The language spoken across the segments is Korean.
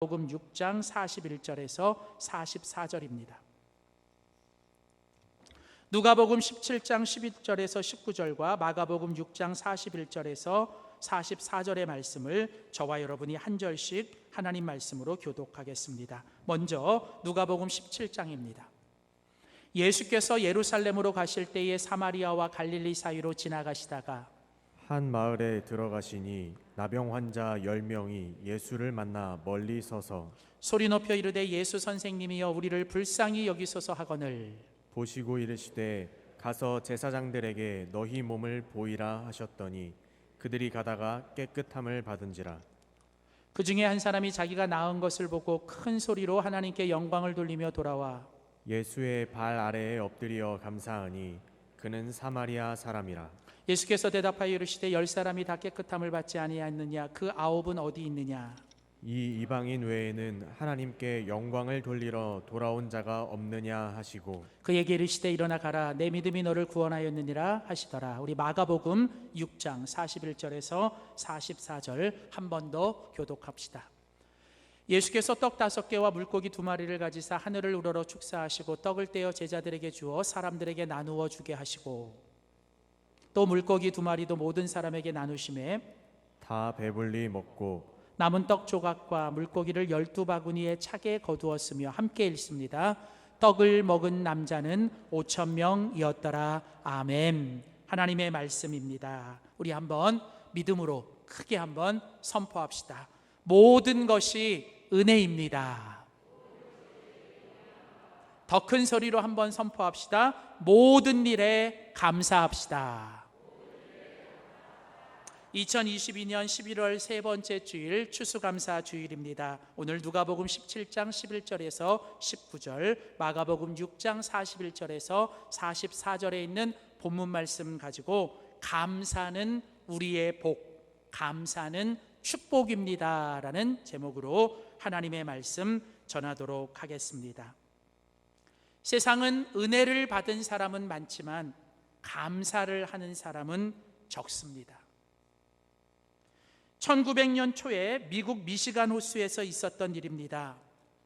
마가복음 6장 41절에서 44절입니다. 누가복음 17장 11절에서 19절과 마가복음 6장 41절에서 44절의 말씀을 저와 여러분이 한 절씩 하나님 말씀으로 교독하겠습니다. 먼저 누가복음 17장입니다. 예수께서 예루살렘으로 가실 때에 사마리아와 갈릴리 사이로 지나가시다가 한 마을에 들어가시니 나병 환자 10명이 예수를 만나 멀리 서서 소리 높여 이르되 예수 선생님이여 우리를 불쌍히 여기소서 하거늘 보시고 이르시되 가서 제사장들에게 너희 몸을 보이라 하셨더니 그들이 가다가 깨끗함을 받은지라. 그 중에 한 사람이 자기가 나은 것을 보고 큰 소리로 하나님께 영광을 돌리며 돌아와 예수의 발 아래에 엎드려 감사하니 그는 사마리아 사람이라. 예수께서 대답하여 이르시되 10사람이 다 깨끗함을 받지 아니하였느냐 그 9은 어디 있느냐. 이 이방인 외에는 하나님께 영광을 돌리러 돌아온 자가 없느냐 하시고 그에게 이르시되 일어나 가라 내 믿음이 너를 구원하였느니라 하시더라. 우리 마가복음 6장 41절에서 44절 한 번 더 교독합시다. 예수께서 떡 5개와 물고기 2마리를 가지사 하늘을 우러러 축사하시고 떡을 떼어 제자들에게 주어 사람들에게 나누어 주게 하시고 또 물고기 2마리도 모든 사람에게 나누심에 다 배불리 먹고 남은 떡 조각과 물고기를 12바구니에 차게 거두었으며 함께 읽습니다. 떡을 먹은 남자는 5,000명이었더라. 아멘. 하나님의 말씀입니다. 우리 한번 믿음으로 크게 한번 선포합시다. 모든 것이 은혜입니다. 더 큰 소리로 한번 선포합시다. 모든 일에 감사합시다. 2022년 11월 세 번째 주일 추수감사 주일입니다. 오늘 누가복음 17장 11절에서 19절, 마가복음 6장 41절에서 44절에 있는 본문 말씀 가지고 감사는 우리의 복, 감사는 축복입니다 라는 제목으로 하나님의 말씀 전하도록 하겠습니다. 세상은 은혜를 받은 사람은 많지만 감사를 하는 사람은 적습니다. 1900년 초에 미국 미시간 호수에서 있었던 일입니다.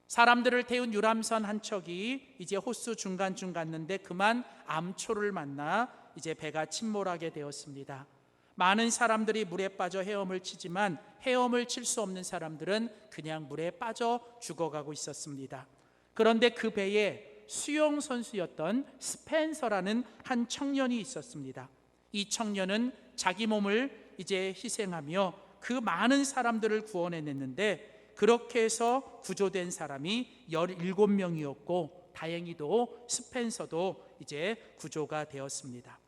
사람들을 태운 유람선 한 척이 이제 호수 중간쯤 갔는데 그만 암초를 만나 이제 배가 침몰하게 되었습니다. 많은 사람들이 물에 빠져 헤엄을 치지만 헤엄을 칠 수 없는 사람들은 그냥 물에 빠져 죽어가고 있었습니다. 그런데 그 배에 수영 선수였던 스펜서라는 한 청년이 있었습니다. 이 청년은 자기 몸을 이제 희생하며 그 많은 사람들을 구원해냈는데 그렇게 해서 구조된 사람이 17명이었고 다행히도 스펜서도 이제 구조가 되었습니다.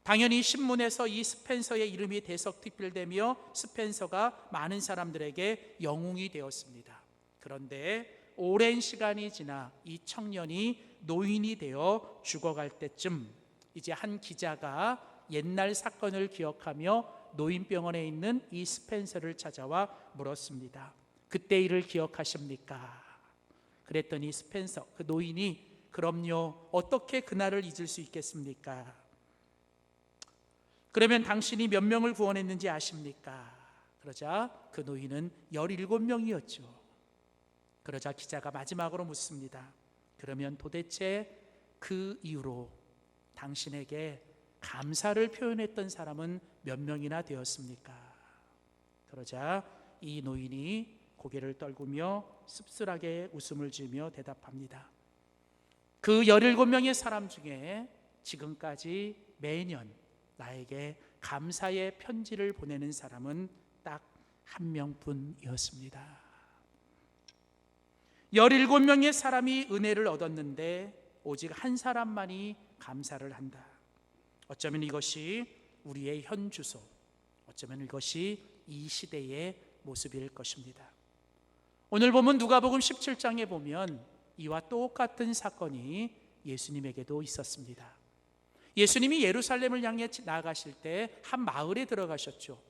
당연히 신문에서 이 스펜서의 이름이 대석특필되며 스펜서가 많은 사람들에게 영웅이 되었습니다. 그런데 오랜 시간이 지나 이 청년이 노인이 되어 죽어갈 때쯤 이제 한 기자가 옛날 사건을 기억하며 노인병원에 있는 이 스펜서를 찾아와 물었습니다. 그때 일을 기억하십니까? 그랬더니 스펜서, 그 노인이 그럼요, 어떻게 그날을 잊을 수 있겠습니까? 그러면 당신이 몇 명을 구원했는지 아십니까? 그러자 그 노인은 17명이었죠. 그러자 기자가 마지막으로 묻습니다. 그러면 도대체 그 이후로 당신에게 감사를 표현했던 사람은 몇 명이나 되었습니까? 그러자 이 노인이 고개를 떨구며 씁쓸하게 웃음을 지으며 대답합니다. 그 17명의 사람 중에 지금까지 매년 나에게 감사의 편지를 보내는 사람은 딱 한 명뿐이었습니다. 17명의 사람이 은혜를 얻었는데 오직 한 사람만이 감사를 한다. 어쩌면 이것이 우리의 현 주소, 어쩌면 이것이 이 시대의 모습일 것입니다. 오늘 보면 누가복음 17장에 보면 이와 똑같은 사건이 예수님에게도 있었습니다. 예수님이 예루살렘을 향해 나아가실 때 한 마을에 들어가셨죠.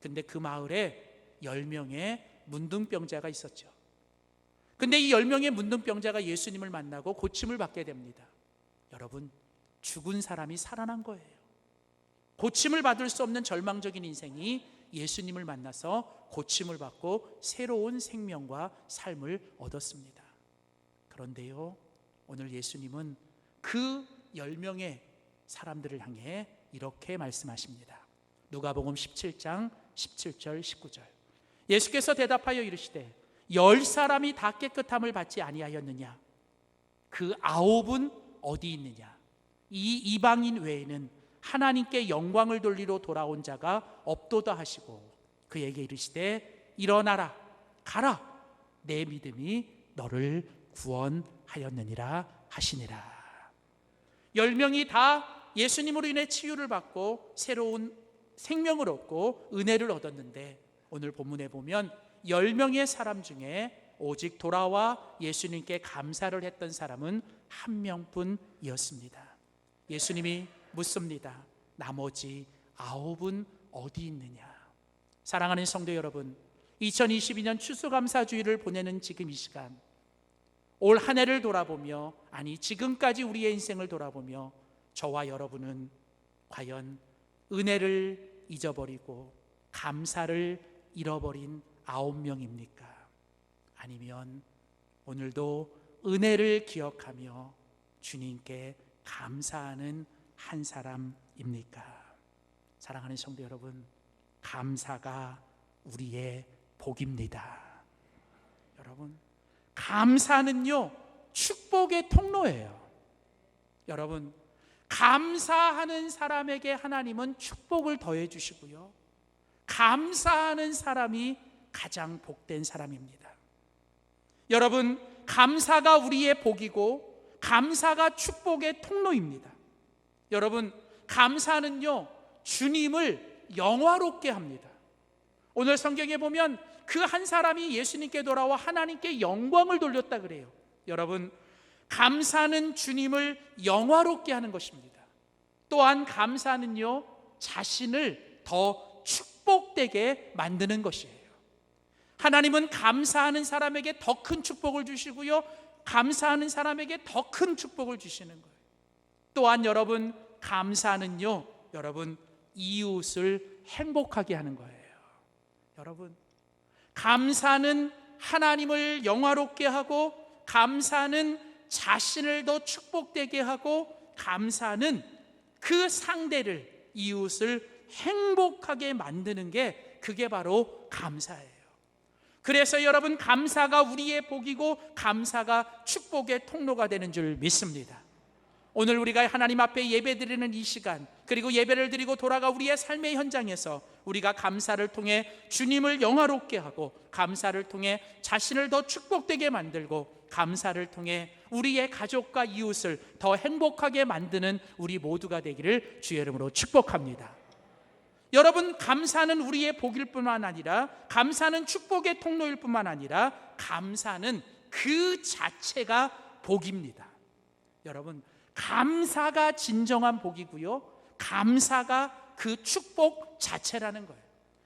근데 그 마을에 10명의 문둥병자가 있었죠. 근데 이 10명의 문둥병자가 예수님을 만나고 고침을 받게 됩니다. 여러분, 죽은 사람이 살아난 거예요. 고침을 받을 수 없는 절망적인 인생이 예수님을 만나서 고침을 받고 새로운 생명과 삶을 얻었습니다. 그런데요, 오늘 예수님은 그 10명의 사람들을 향해 이렇게 말씀하십니다. 누가복음 17장 17절 19절. 예수께서 대답하여 이르시되 10사람이 다 깨끗함을 받지 아니하였느냐? 그 9은 어디 있느냐? 이 이방인 외에는 하나님께 영광을 돌리러 돌아온 자가 없도다 하시고 그에게 이르시되 일어나라 가라 내 믿음이 너를 구원하였느니라 하시니라. 10명이 다 예수님으로 인해 치유를 받고 새로운 생명을 얻고 은혜를 얻었는데, 오늘 본문에 보면 10명의 사람 중에 오직 돌아와 예수님께 감사를 했던 사람은 한 명뿐이었습니다. 예수님이 묻습니다. 나머지 9은 어디 있느냐? 사랑하는 성도 여러분, 2022년 추수감사주의를 보내는 지금 이 시간, 올 한 해를 돌아보며, 아니 지금까지 우리의 인생을 돌아보며 저와 여러분은 과연 은혜를 잊어버리고 감사를 잃어버린 9명입니까? 아니면 오늘도 은혜를 기억하며 주님께 감사하는 한 사람입니까? 사랑하는 성도 여러분, 감사가 우리의 복입니다. 여러분, 감사는요 축복의 통로예요. 여러분, 감사하는 사람에게 하나님은 축복을 더해 주시고요, 감사하는 사람이 가장 복된 사람입니다. 여러분, 감사가 우리의 복이고 감사가 축복의 통로입니다. 여러분, 감사는요 주님을 영화롭게 합니다. 오늘 성경에 보면 그 한 사람이 예수님께 돌아와 하나님께 영광을 돌렸다 그래요. 여러분, 감사는 주님을 영화롭게 하는 것입니다. 또한 감사는요 자신을 더 축복되게 만드는 것이에요. 하나님은 감사하는 사람에게 더 큰 축복을 주시고요, 감사하는 사람에게 더 큰 축복을 주시는 거예요. 또한 여러분, 감사는요 여러분 이웃을 행복하게 하는 거예요. 여러분, 감사는 하나님을 영화롭게 하고, 감사는 자신을 더 축복되게 하고, 감사는 그 상대를, 이웃을 행복하게 만드는 게, 그게 바로 감사예요. 그래서 여러분, 감사가 우리의 복이고 감사가 축복의 통로가 되는 줄 믿습니다. 오늘 우리가 하나님 앞에 예배드리는 이 시간, 그리고 예배를 드리고 돌아가 우리의 삶의 현장에서 우리가 감사를 통해 주님을 영화롭게 하고, 감사를 통해 자신을 더 축복되게 만들고, 감사를 통해 우리의 가족과 이웃을 더 행복하게 만드는 우리 모두가 되기를 주의 이름으로 축복합니다. 여러분, 감사는 우리의 복일 뿐만 아니라, 감사는 축복의 통로일 뿐만 아니라, 감사는 그 자체가 복입니다. 여러분, 감사가 진정한 복이고요, 감사가 그 축복 자체라는 거예요.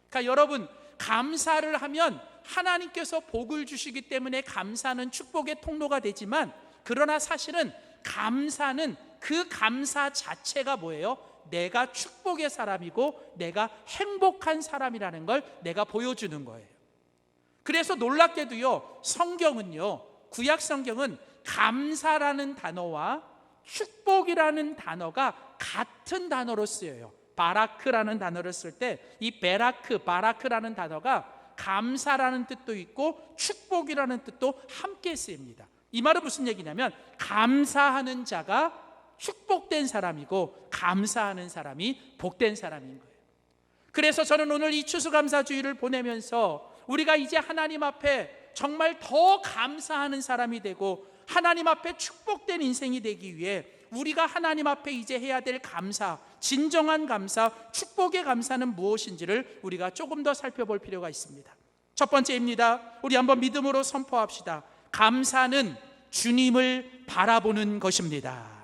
그러니까 여러분, 감사를 하면 하나님께서 복을 주시기 때문에 감사는 축복의 통로가 되지만, 그러나 사실은 감사는 그 감사 자체가 뭐예요? 내가 축복의 사람이고 내가 행복한 사람이라는 걸 내가 보여주는 거예요. 그래서 놀랍게도요, 성경은요, 구약 성경은 감사라는 단어와 축복이라는 단어가 같은 단어로 쓰여요. 바라크라는 단어를 쓸 때 이 바라크라는 단어가 감사라는 뜻도 있고 축복이라는 뜻도 함께 쓰입니다. 이 말은 무슨 얘기냐면, 감사하는 자가 축복된 사람이고 감사하는 사람이 복된 사람인 거예요. 그래서 저는 오늘 이 추수감사주의를 보내면서 우리가 이제 하나님 앞에 정말 더 감사하는 사람이 되고 하나님 앞에 축복된 인생이 되기 위해 우리가 하나님 앞에 이제 해야 될 감사, 진정한 감사, 축복의 감사는 무엇인지를 우리가 조금 더 살펴볼 필요가 있습니다. 첫 번째입니다. 우리 한번 믿음으로 선포합시다. 감사는 주님을 바라보는 것입니다.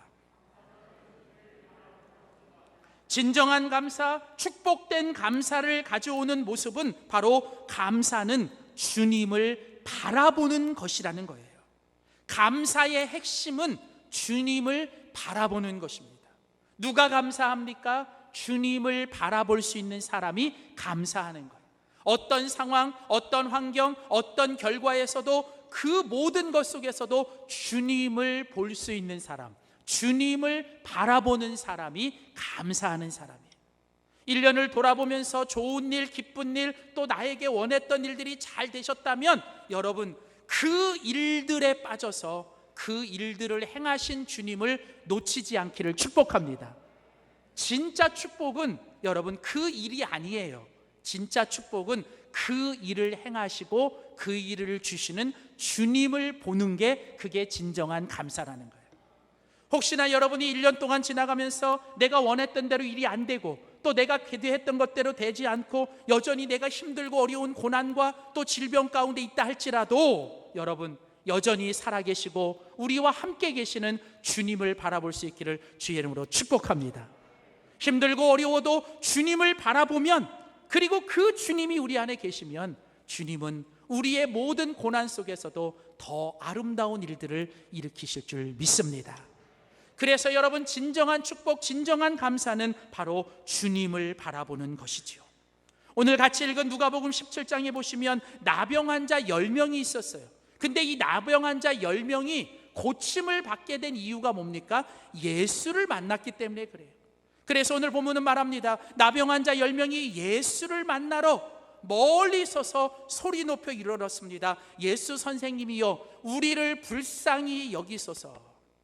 진정한 감사, 축복된 감사를 가져오는 모습은 바로 감사는 주님을 바라보는 것이라는 거예요. 감사의 핵심은 주님을 바라보는 것입니다. 누가 감사합니까? 주님을 바라볼 수 있는 사람이 감사하는 거예요. 어떤 상황, 어떤 환경, 어떤 결과에서도 그 모든 것 속에서도 주님을 볼 수 있는 사람, 주님을 바라보는 사람이 감사하는 사람이에요. 1년을 돌아보면서 좋은 일, 기쁜 일, 또 나에게 원했던 일들이 잘 되셨다면 여러분 그 일들에 빠져서 그 일들을 행하신 주님을 놓치지 않기를 축복합니다. 진짜 축복은 여러분 그 일이 아니에요. 진짜 축복은 그 일을 행하시고 그 일을 주시는 주님을 보는 게 그게 진정한 감사라는 거예요. 혹시나 여러분이 1년 동안 지나가면서 내가 원했던 대로 일이 안 되고 또 내가 기대했던 것대로 되지 않고 여전히 내가 힘들고 어려운 고난과 또 질병 가운데 있다 할지라도 여러분 여전히 살아계시고 우리와 함께 계시는 주님을 바라볼 수 있기를 주의 이름으로 축복합니다. 힘들고 어려워도 주님을 바라보면, 그리고 그 주님이 우리 안에 계시면 주님은 우리의 모든 고난 속에서도 더 아름다운 일들을 일으키실 줄 믿습니다. 그래서 여러분 진정한 축복, 진정한 감사는 바로 주님을 바라보는 것이지요. 오늘 같이 읽은 누가복음 17장에 보시면 나병 환자 10명이 있었어요. 근데 이 나병 환자 10명이 고침을 받게 된 이유가 뭡니까? 예수를 만났기 때문에 그래요. 그래서 오늘 본문은 말합니다. 나병 환자 10명이 예수를 만나러 멀리 서서 소리 높여 이르렀습니다. 예수 선생님이여 우리를 불쌍히 여기소서.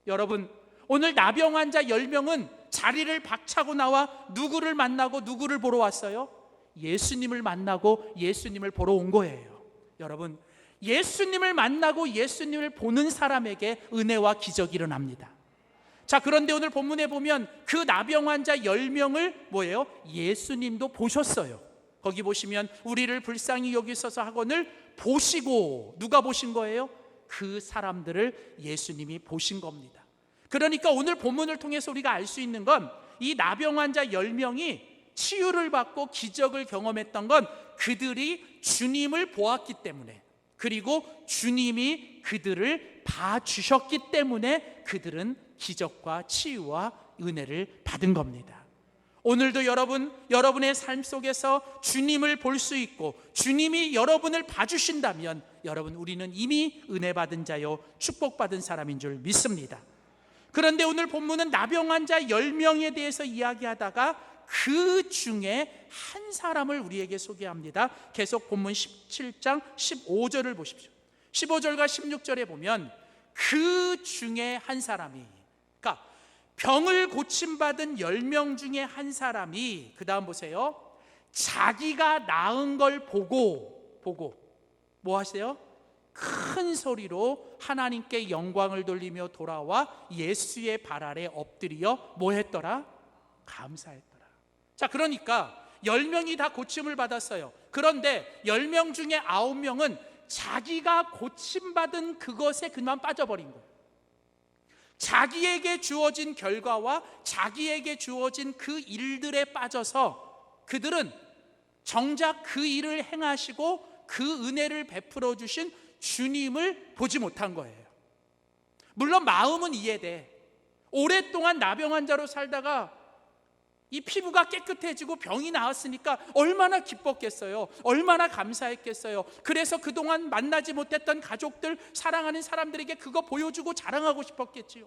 여러분 오늘 나병 환자 10명은 자리를 박차고 나와 누구를 만나고 누구를 보러 왔어요? 예수님을 만나고 예수님을 보러 온 거예요. 여러분 예수님을 만나고 예수님을 보는 사람에게 은혜와 기적이 일어납니다. 자, 그런데 오늘 본문에 보면 그 나병 환자 10명을 뭐예요? 예수님도 보셨어요. 거기 보시면 우리를 불쌍히 여기소서 하거늘 보시고, 누가 보신 거예요? 그 사람들을 예수님이 보신 겁니다. 그러니까 오늘 본문을 통해서 우리가 알 수 있는 건 이 나병 환자 10명이 치유를 받고 기적을 경험했던 건 그들이 주님을 보았기 때문에, 그리고 주님이 그들을 봐주셨기 때문에 그들은 기적과 치유와 은혜를 받은 겁니다. 오늘도 여러분의 삶 속에서 주님을 볼 수 있고 주님이 여러분을 봐주신다면 여러분 우리는 이미 은혜 받은 자요 축복받은 사람인 줄 믿습니다. 그런데 오늘 본문은 나병 환자 10명에 대해서 이야기하다가 그 중에 한 사람을 우리에게 소개합니다. 계속 본문 17장 15절을 보십시오. 15절과 16절에 보면 그 중에 한 사람이, 그러니까 병을 고침받은 10명 중에 한 사람이, 그 다음 보세요. 자기가 나은 걸 보고 뭐 하세요? 큰 소리로 하나님께 영광을 돌리며 돌아와 예수의 발 아래 엎드려 뭐 했더라? 감사했더라. 자, 그러니까 10명이 다 고침을 받았어요. 그런데 10명 중에 9명은 자기가 고침받은 그것에 그만 빠져버린 거예요. 자기에게 주어진 결과와 자기에게 주어진 그 일들에 빠져서 그들은 정작 그 일을 행하시고 그 은혜를 베풀어 주신 주님을 보지 못한 거예요. 물론 마음은 이해돼. 오랫동안 나병 환자로 살다가 이 피부가 깨끗해지고 병이 나았으니까 얼마나 기뻤겠어요. 얼마나 감사했겠어요. 그래서 그동안 만나지 못했던 가족들, 사랑하는 사람들에게 그거 보여주고 자랑하고 싶었겠지요.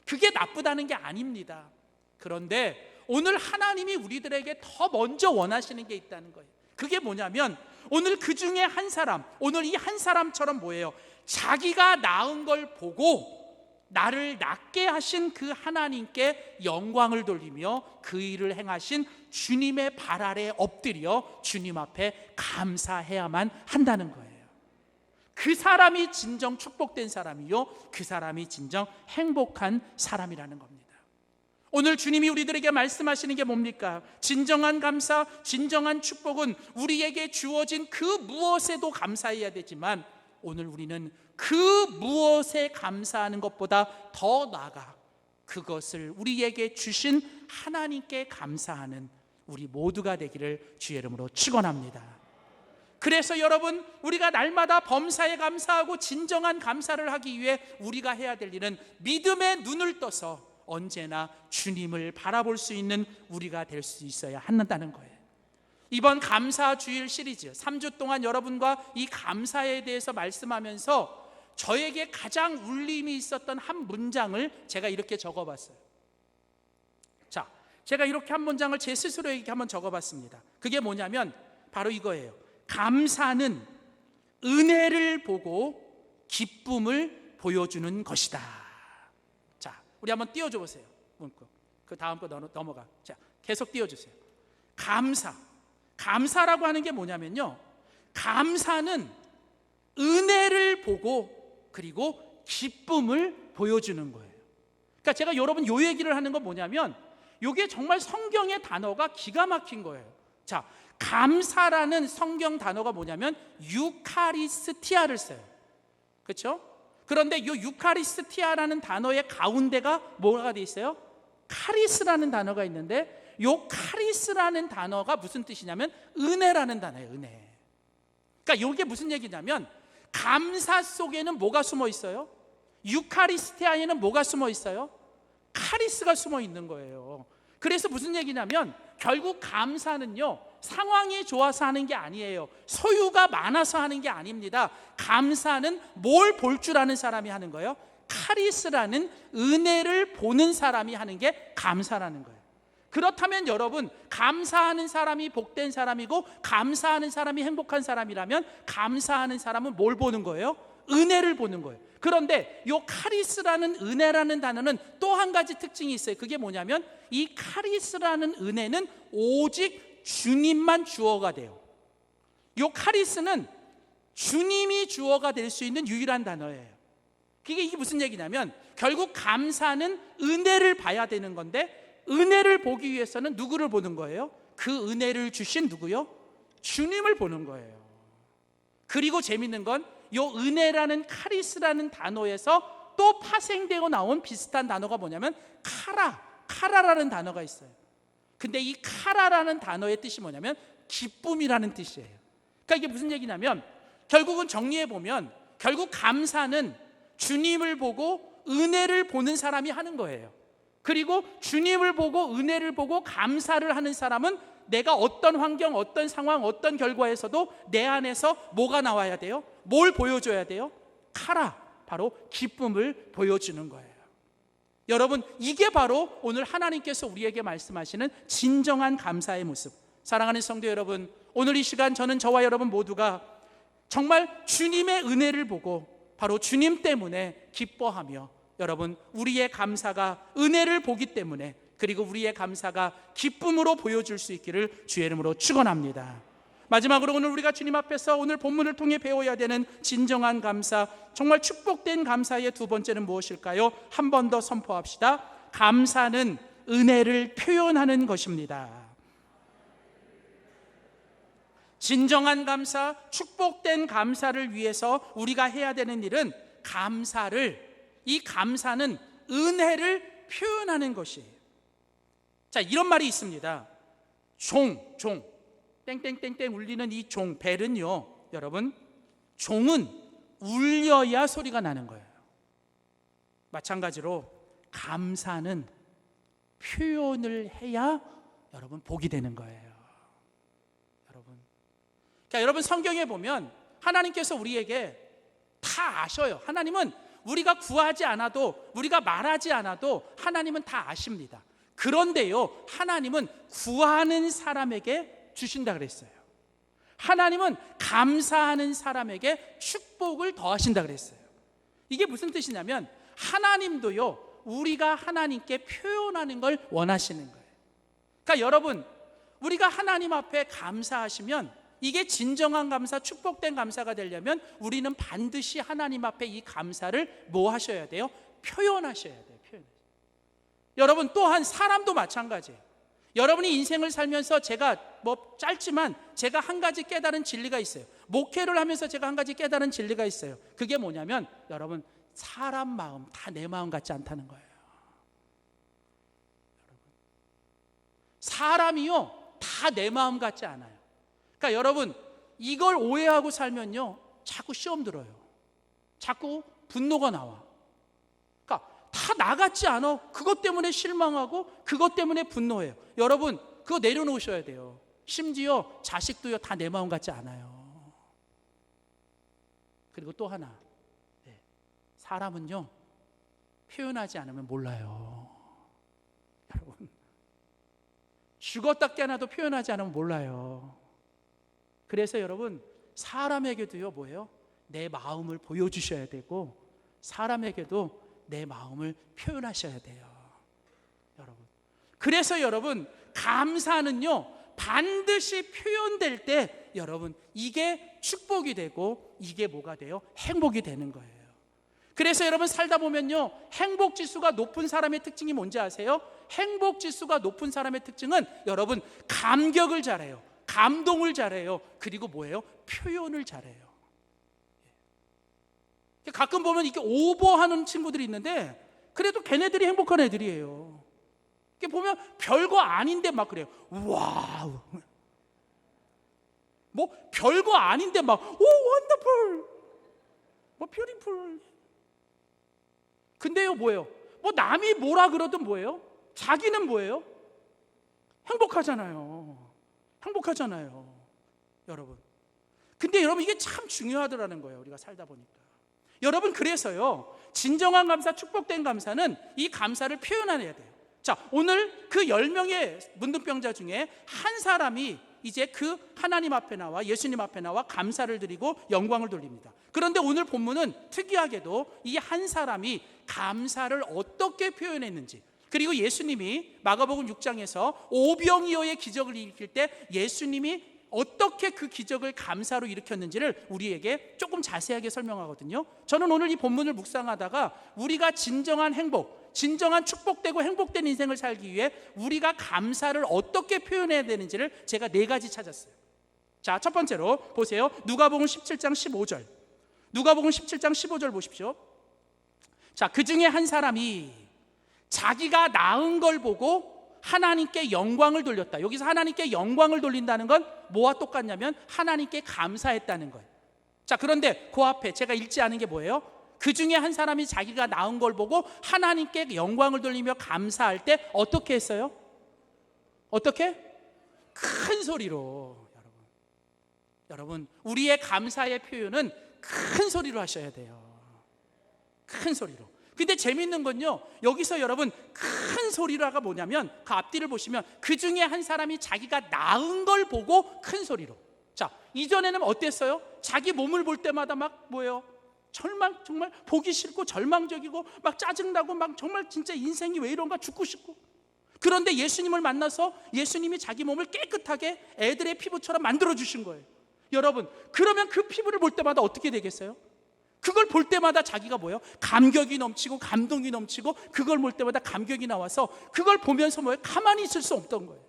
그게 나쁘다는 게 아닙니다. 그런데 오늘 하나님이 우리들에게 더 먼저 원하시는 게 있다는 거예요. 그게 뭐냐면 오늘 그 중에 한 사람, 오늘 이 한 사람처럼 뭐예요? 자기가 낳은 걸 보고 나를 낫게 하신 그 하나님께 영광을 돌리며 그 일을 행하신 주님의 발 아래 엎드려 주님 앞에 감사해야만 한다는 거예요. 그 사람이 진정 축복된 사람이요, 그 사람이 진정 행복한 사람이라는 겁니다. 오늘 주님이 우리들에게 말씀하시는 게 뭡니까? 진정한 감사, 진정한 축복은 우리에게 주어진 그 무엇에도 감사해야 되지만 오늘 우리는 그 무엇에 감사하는 것보다 더 나아가 그것을 우리에게 주신 하나님께 감사하는 우리 모두가 되기를 주의 이름으로 축원합니다. 그래서 여러분, 우리가 날마다 범사에 감사하고 진정한 감사를 하기 위해 우리가 해야 될 일은 믿음의 눈을 떠서 언제나 주님을 바라볼 수 있는 우리가 될 수 있어야 한다는 거예요. 이번 감사주일 시리즈 3주 동안 여러분과 이 감사에 대해서 말씀하면서 저에게 가장 울림이 있었던 한 문장을 제가 이렇게 적어봤어요. 자, 제가 이렇게 한 문장을 제 스스로에게 한번 적어봤습니다. 그게 뭐냐면 바로 이거예요. 감사는 은혜를 보고 기쁨을 보여주는 것이다. 자, 우리 한번 띄워줘 보세요. 문구. 그 다음 거 넘어가. 자, 계속 띄워주세요. 감사라고 하는 게 뭐냐면요, 감사는 은혜를 보고 그리고 기쁨을 보여주는 거예요. 그러니까 제가 여러분 요 얘기를 하는 건 뭐냐면, 요게 정말 성경의 단어가 기가 막힌 거예요. 자, 감사라는 성경 단어가 뭐냐면 유카리스티아를 써요. 그렇죠? 그런데 이 유카리스티아라는 단어의 가운데가 뭐가 돼 있어요? 카리스라는 단어가 있는데, 요 카리스라는 단어가 무슨 뜻이냐면 은혜라는 단어예요. 은혜. 그러니까 이게 무슨 얘기냐면, 감사 속에는 뭐가 숨어 있어요? 유카리스티아에는 뭐가 숨어 있어요? 카리스가 숨어 있는 거예요. 그래서 무슨 얘기냐면, 결국 감사는요, 상황이 좋아서 하는 게 아니에요. 소유가 많아서 하는 게 아닙니다. 감사는 뭘 볼 줄 아는 사람이 하는 거예요? 카리스라는 은혜를 보는 사람이 하는 게 감사라는 거예요. 그렇다면 여러분, 감사하는 사람이 복된 사람이고 감사하는 사람이 행복한 사람이라면, 감사하는 사람은 뭘 보는 거예요? 은혜를 보는 거예요. 그런데 이 카리스라는 은혜라는 단어는 또 한 가지 특징이 있어요. 그게 뭐냐면, 이 카리스라는 은혜는 오직 주님만 주어가 돼요. 이 카리스는 주님이 주어가 될 수 있는 유일한 단어예요. 이게 무슨 얘기냐면, 결국 감사는 은혜를 봐야 되는 건데, 은혜를 보기 위해서는 누구를 보는 거예요? 그 은혜를 주신 누구요? 주님을 보는 거예요. 그리고 재밌는 건 이 은혜라는 카리스라는 단어에서 또 파생되고 나온 비슷한 단어가 뭐냐면 카라라는 단어가 있어요. 근데 이 카라라는 단어의 뜻이 뭐냐면 기쁨이라는 뜻이에요. 그러니까 이게 무슨 얘기냐면, 결국은 정리해 보면, 결국 감사는 주님을 보고 은혜를 보는 사람이 하는 거예요. 그리고 주님을 보고 은혜를 보고 감사를 하는 사람은 내가 어떤 환경, 어떤 상황, 어떤 결과에서도 내 안에서 뭐가 나와야 돼요? 뭘 보여줘야 돼요? 바로 기쁨을 보여주는 거예요. 여러분, 이게 바로 오늘 하나님께서 우리에게 말씀하시는 진정한 감사의 모습. 사랑하는 성도 여러분, 오늘 이 시간 저와 여러분 모두가 정말 주님의 은혜를 보고 바로 주님 때문에 기뻐하며, 여러분, 우리의 감사가 은혜를 보기 때문에, 그리고 우리의 감사가 기쁨으로 보여줄 수 있기를 주의 이름으로 축원합니다. 마지막으로 오늘 우리가 주님 앞에서 오늘 본문을 통해 배워야 되는 진정한 감사, 정말 축복된 감사의 두 번째는 무엇일까요? 한 번 더 선포합시다. 감사는 은혜를 표현하는 것입니다. 진정한 감사, 축복된 감사를 위해서 우리가 해야 되는 일은 이 감사는 은혜를 표현하는 것이에요. 자, 이런 말이 있습니다. 종 땡땡땡땡 울리는 이 벨은요, 여러분, 종은 울려야 소리가 나는 거예요. 마찬가지로 감사는 표현을 해야 여러분 복이 되는 거예요. 그러니까 여러분, 성경에 보면 하나님께서 우리에게 다 아셔요. 하나님은 우리가 구하지 않아도, 우리가 말하지 않아도 하나님은 다 아십니다. 그런데요, 하나님은 구하는 사람에게 주신다 그랬어요. 하나님은 감사하는 사람에게 축복을 더하신다 그랬어요. 이게 무슨 뜻이냐면, 하나님도요, 우리가 하나님께 표현하는 걸 원하시는 거예요. 그러니까 여러분, 우리가 하나님 앞에 감사하시면, 이게 진정한 감사, 축복된 감사가 되려면 우리는 반드시 하나님 앞에 이 감사를 뭐 하셔야 돼요? 표현하셔야 돼요. 여러분, 또한 사람도 마찬가지예요. 여러분이 인생을 살면서 제가 짧지만 제가 한 가지 깨달은 진리가 있어요. 목회를 하면서 제가 한 가지 깨달은 진리가 있어요. 그게 뭐냐면, 여러분, 사람 마음 다 내 마음 같지 않다는 거예요. 사람이요, 다 내 마음 같지 않아요. 그러니까 여러분, 이걸 오해하고 살면요, 자꾸 시험 들어요. 자꾸 분노가 나와. 그러니까 다 나 같지 않아. 그것 때문에 실망하고 그것 때문에 분노해요. 여러분, 그거 내려놓으셔야 돼요. 심지어 자식도요 다 내 마음 같지 않아요. 그리고 또 하나, 사람은요 표현하지 않으면 몰라요. 여러분, 죽었다 깨어나도 표현하지 않으면 몰라요. 그래서 여러분, 사람에게도요 뭐예요? 내 마음을 보여주셔야 되고 사람에게도 내 마음을 표현하셔야 돼요. 여러분, 그래서 여러분, 감사는요 반드시 표현될 때 여러분 이게 축복이 되고 이게 뭐가 돼요? 행복이 되는 거예요. 그래서 여러분 살다 보면요 행복지수가 높은 사람의 특징이 뭔지 아세요? 행복지수가 높은 사람의 특징은 여러분 감격을 잘해요. 감동을 잘해요. 그리고 뭐예요? 표현을 잘해요. 가끔 보면 이렇게 오버하는 친구들이 있는데 그래도 걔네들이 행복한 애들이에요. 이렇게 보면 별거 아닌데 막 그래요. 와우. 뭐 별거 아닌데 막 오 원더풀. 뭐 뷰티풀. 근데요 뭐예요? 뭐 남이 뭐라 그러든 뭐예요? 자기는 뭐예요? 행복하잖아요. 행복하잖아요. 여러분. 근데 여러분 이게 참 중요하더라는 거예요. 우리가 살다 보니까. 여러분 그래서요 진정한 감사, 축복된 감사는 이 감사를 표현해야 돼요. 자, 오늘 그 10명의 문둥병자 중에 한 사람이 이제 그 하나님 앞에 나와 예수님 앞에 나와 감사를 드리고 영광을 돌립니다. 그런데 오늘 본문은 특이하게도 이 한 사람이 감사를 어떻게 표현했는지, 그리고 예수님이 마가복음 6장에서 오병이어의 기적을 일으킬 때 예수님이 어떻게 그 기적을 감사로 일으켰는지를 우리에게 조금 자세하게 설명하거든요. 저는 오늘 이 본문을 묵상하다가 우리가 진정한 행복, 진정한 축복되고 행복된 인생을 살기 위해 우리가 감사를 어떻게 표현해야 되는지를 제가 4가지 찾았어요. 자, 첫 번째로 보세요. 누가복음 17장 15절. 누가복음 17장 15절 보십시오. 자, 그 중에 한 사람이 자기가 낳은 걸 보고 하나님께 영광을 돌렸다. 여기서 하나님께 영광을 돌린다는 건 뭐와 똑같냐면 하나님께 감사했다는 거예요. 자, 그런데 그 앞에 제가 읽지 않은 게 뭐예요? 그 중에 한 사람이 자기가 낳은 걸 보고 하나님께 영광을 돌리며 감사할 때 어떻게 했어요? 어떻게? 큰 소리로. 여러분, 우리의 감사의 표현은 큰 소리로 하셔야 돼요. 큰 소리로. 근데 재밌는 건요, 여기서 여러분 큰 소리라가 뭐냐면 그 앞뒤를 보시면 그 중에 한 사람이 자기가 낳은 걸 보고 큰 소리로. 자, 이전에는 어땠어요? 자기 몸을 볼 때마다 막 뭐예요? 정말 보기 싫고 절망적이고 막 짜증나고 막 정말 진짜 인생이 왜 이런가 죽고 싶고. 그런데 예수님을 만나서 예수님이 자기 몸을 깨끗하게 애들의 피부처럼 만들어 주신 거예요. 여러분, 그러면 그 피부를 볼 때마다 어떻게 되겠어요? 그걸 볼 때마다 자기가 뭐예요? 감격이 넘치고 감동이 넘치고 그걸 볼 때마다 감격이 나와서 그걸 보면서 뭐예요? 가만히 있을 수 없던 거예요.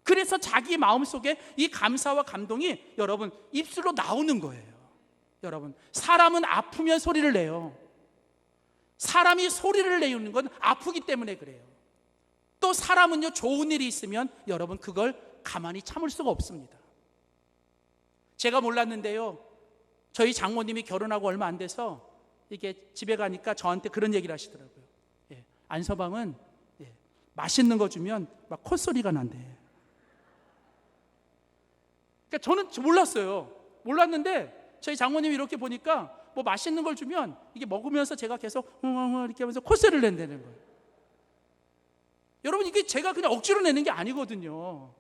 그래서 자기 마음속에 이 감사와 감동이 여러분 입술로 나오는 거예요. 여러분, 사람은 아프면 소리를 내요. 사람이 소리를 내는 건 아프기 때문에 그래요. 또 사람은요 좋은 일이 있으면 여러분 그걸 가만히 참을 수가 없습니다. 제가 몰랐는데요, 저희 장모님이 결혼하고 얼마 안 돼서 이게 집에 가니까 저한테 그런 얘기를 하시더라고요. 안서방은 맛있는 거 주면 막 콧소리가 난대. 그러니까 저는 몰랐어요. 몰랐는데 저희 장모님이 이렇게 보니까 뭐 맛있는 걸 주면 이게 먹으면서 제가 계속 이렇게 하면서 콧소리를 낸다는 거예요. 여러분, 이게 제가 그냥 억지로 내는 게 아니거든요.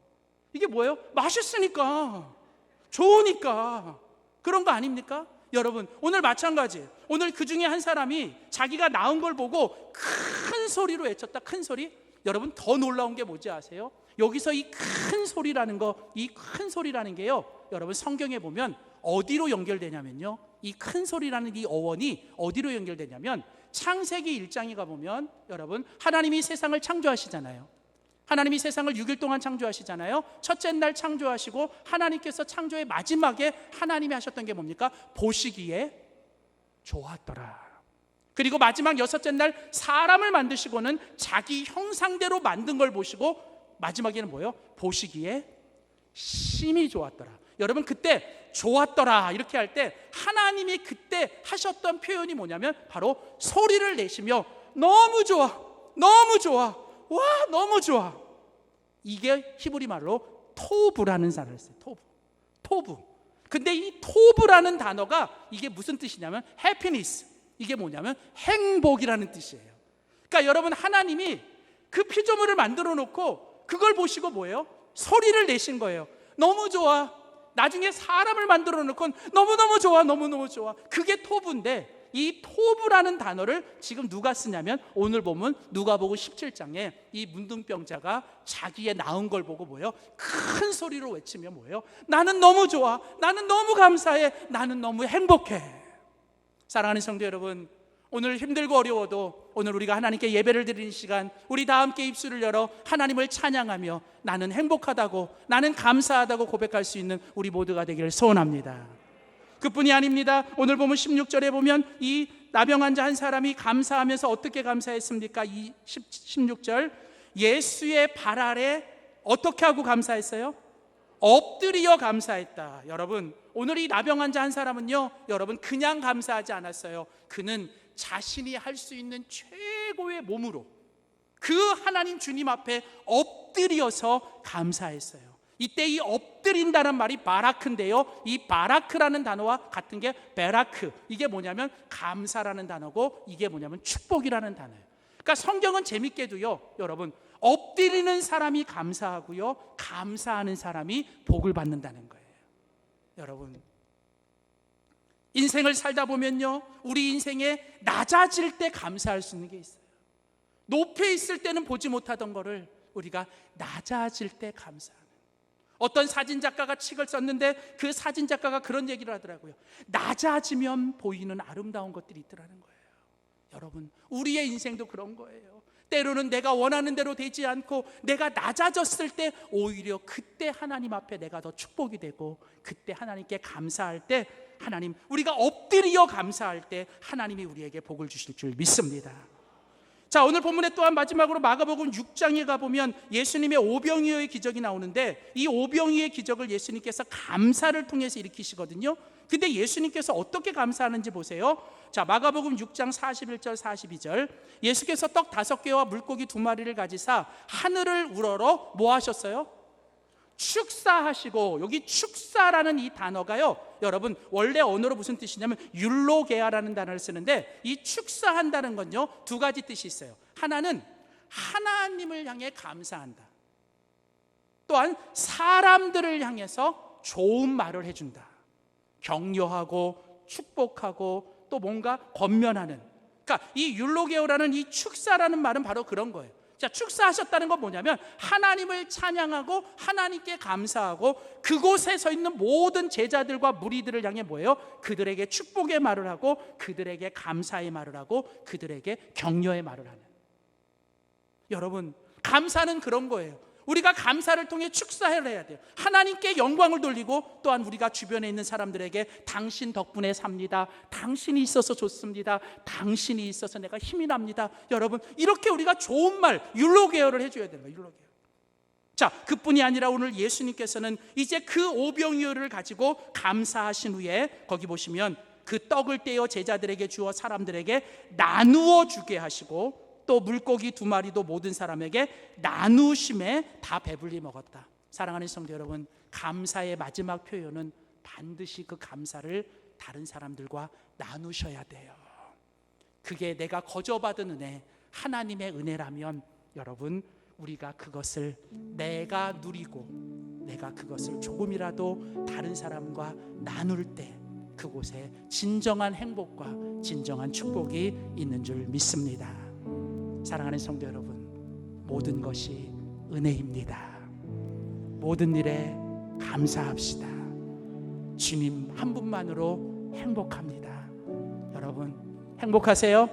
이게 뭐예요? 맛있으니까, 좋으니까 그런 거 아닙니까? 여러분, 오늘 마찬가지. 오늘 그 중에 한 사람이 자기가 낳은 걸 보고 큰 소리로 외쳤다. 큰 소리. 여러분, 더 놀라운 게 뭔지 아세요? 여기서 이 큰 소리라는 거, 이 큰 소리라는 게요, 여러분 성경에 보면 어디로 연결되냐면요, 이 큰 소리라는 이 어원이 어디로 연결되냐면 창세기 1장에 가보면 여러분 하나님이 세상을 창조하시잖아요. 하나님이 세상을 6일 동안 창조하시잖아요. 첫째 날 창조하시고 하나님께서 창조의 마지막에 하나님이 하셨던 게 뭡니까? 보시기에 좋았더라. 그리고 마지막 6째 날 사람을 만드시고는 자기 형상대로 만든 걸 보시고 마지막에는 뭐예요? 보시기에 심히 좋았더라. 여러분, 그때 좋았더라 이렇게 할 때 하나님이 그때 하셨던 표현이 뭐냐면 바로 소리를 내시며 너무 좋아, 너무 좋아, 와 너무 좋아. 이게 히브리 말로 토부라는 단어를 써요. 토부. 근데 이 토부라는 단어가 이게 무슨 뜻이냐면 happiness, 이게 뭐냐면 행복이라는 뜻이에요. 그러니까 여러분, 하나님이 그 피조물을 만들어 놓고 그걸 보시고 뭐예요? 소리를 내신 거예요. 너무 좋아. 나중에 사람을 만들어 놓고 너무너무 좋아, 너무너무 좋아. 그게 토부인데, 이 토부라는 단어를 지금 누가 쓰냐면 오늘 보면 누가복음 17장에 이 문둥병자가 자기의 낳은 걸 보고 뭐예요? 큰 소리로 외치며 뭐예요? 나는 너무 좋아, 나는 너무 감사해, 나는 너무 행복해. 사랑하는 성도 여러분, 오늘 힘들고 어려워도 오늘 우리가 하나님께 예배를 드리는 시간, 우리 다 함께 입술을 열어 하나님을 찬양하며 나는 행복하다고, 나는 감사하다고 고백할 수 있는 우리 모두가 되기를 소원합니다. 그뿐이 아닙니다. 오늘 보면 16절에 보면 이 나병 환자 한 사람이 감사하면서 어떻게 감사했습니까? 이 16절, 예수의 발 아래 어떻게 하고 감사했어요? 엎드려 감사했다. 여러분, 오늘 이 나병 환자 한 사람은요, 여러분, 그냥 감사하지 않았어요. 그는 자신이 할 수 있는 최고의 몸으로 그 하나님 주님 앞에 엎드려서 감사했어요. 이때 이 엎드린다는 말이 바라크인데요, 이 바라크라는 단어와 같은 게 베라크, 이게 뭐냐면 감사라는 단어고, 이게 뭐냐면 축복이라는 단어예요. 그러니까 성경은 재밌게도요, 여러분, 엎드리는 사람이 감사하고요, 감사하는 사람이 복을 받는다는 거예요. 여러분, 인생을 살다 보면요, 우리 인생에 낮아질 때 감사할 수 있는 게 있어요. 높이 있을 때는 보지 못하던 거를 우리가 낮아질 때 감사하는. 어떤 사진작가가 책을 썼는데 그 사진작가가 그런 얘기를 하더라고요. 낮아지면 보이는 아름다운 것들이 있더라는 거예요. 여러분, 우리의 인생도 그런 거예요. 때로는 내가 원하는 대로 되지 않고 내가 낮아졌을 때 오히려 그때 하나님 앞에 내가 더 축복이 되고, 그때 하나님께 감사할 때, 하나님, 우리가 엎드려 감사할 때 하나님이 우리에게 복을 주실 줄 믿습니다. 자, 오늘 본문에 또한 마지막으로 마가복음 6장에 가보면 예수님의 오병이어의 기적이 나오는데, 이 오병이어의 기적을 예수님께서 감사를 통해서 일으키시거든요. 근데 예수님께서 어떻게 감사하는지 보세요. 자, 마가복음 6장 41절 42절, 예수께서 떡 5개와 물고기 2마리를 가지사 하늘을 우러러 뭐 하셨어요? 축사하시고, 여기 축사라는 이 단어가요, 여러분, 원래 언어로 무슨 뜻이냐면 율로게아라는 단어를 쓰는데, 이 축사한다는 건요, 2가지 뜻이 있어요. 하나는 하나님을 향해 감사한다. 또한 사람들을 향해서 좋은 말을 해준다. 격려하고 축복하고 또 뭔가 권면하는. 그러니까 이 율로게오라는 이 축사라는 말은 바로 그런 거예요. 자, 축사하셨다는 건 뭐냐면 하나님을 찬양하고 하나님께 감사하고, 그곳에 서 있는 모든 제자들과 무리들을 향해 뭐예요? 그들에게 축복의 말을 하고, 그들에게 감사의 말을 하고, 그들에게 격려의 말을 하는. 여러분, 감사는 그런 거예요. 우리가 감사를 통해 축사를 해야 돼요. 하나님께 영광을 돌리고, 또한 우리가 주변에 있는 사람들에게 당신 덕분에 삽니다, 당신이 있어서 좋습니다, 당신이 있어서 내가 힘이 납니다. 여러분, 이렇게 우리가 좋은 말, 율로게어를 해줘야 되는 거예요. 율로게어. 자, 그뿐이 아니라 오늘 예수님께서는 이제 그 오병이어를 가지고 감사하신 후에, 거기 보시면 그 떡을 떼어 제자들에게 주어 사람들에게 나누어 주게 하시고, 또 물고기 2마리도 모든 사람에게 나누심에 다 배불리 먹었다. 사랑하는 성도 여러분, 감사의 마지막 표현은 반드시 그 감사를 다른 사람들과 나누셔야 돼요. 그게 내가 거저받은 은혜, 하나님의 은혜라면 여러분, 우리가 그것을 내가 누리고 내가 그것을 조금이라도 다른 사람과 나눌 때 그곳에 진정한 행복과 진정한 축복이 있는 줄 믿습니다. 사랑하는 성도 여러분, 모든 것이 은혜입니다. 모든 일에 감사합시다. 주님 한 분만으로 행복합니다. 여러분 행복하세요?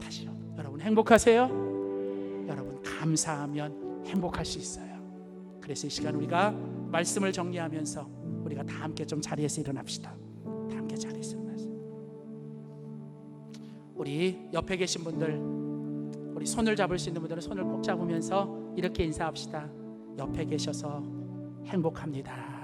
다시요. 여러분 행복하세요? 여러분 감사하면 행복할 수 있어요. 그래서 이 시간 우리가 말씀을 정리하면서 우리가 다 함께 좀 자리에서 일어납시다. 다 함께 자리에서 일어나서 우리 옆에 계신 분들, 우리 손을 잡을 수 있는 분들은 손을 꼭 잡으면서 이렇게 인사합시다. 옆에 계셔서 행복합니다.